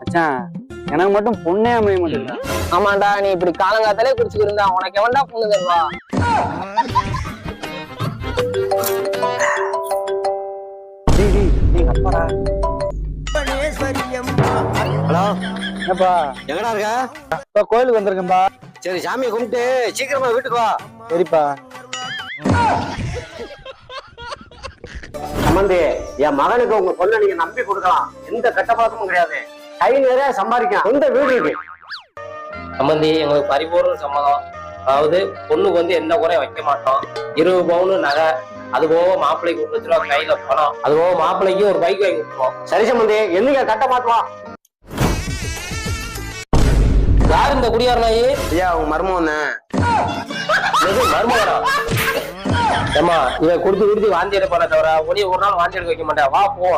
மச்சான் எனக்கு மட்டும் பொண்ணே அமைய மாட்டேங்குது. ஆமாண்டா, நீ இப்படி காலங்காத்தாலே குடிச்சுக்கிருந்தா உனக்கு எவன்டா பொண்ணு தருவா? அப்பாடா. ஹலோ, என்னப்பா எங்கடா இருக்க? இப்ப கோயிலுக்கு வந்திருக்கேன்பா. சரி, சாமியை கும்பிட்டு சீக்கிரமா வீட்டுக்கு வா. சரிப்பா. சம்பந்தி, என் மகனுக்கு உங்க பொண்ணை நீங்க நம்பி கொடுக்கலாம். எந்த கெட்ட பழக்கமும் கிடையாது. கை நிறைய சம்பாதிக்கலாம். சொந்த வீடு இருக்கு. சம்பந்தி, எங்களுக்கு பரிபூர்ண சம்மதம். அதாவது பொண்ணுக்கு வந்து எந்த குறையும் வைக்க மாட்டோம். 20 பவுனு நகை, அது போக மாப்பிள்ளைக்கு 1 லட்ச ரூபா கையில பணம், அது போக மாப்பிள்ளைக்கு ஒரு பைக் வாங்கி கொடுப்போம். சரி சம்பந்தி, என்னைக்கு கட்ட மாத்துவா? யார் இந்த குடியார் நாயி? ஐயா, உங்க மருமகன் மருமகனா? ஏமா, இவன் குடுத்து வாந்தி எடுப்பான தவிர உனிய ஒரு நாள் வாந்தி எடுக்க வைக்க மாட்டேன். வா போ.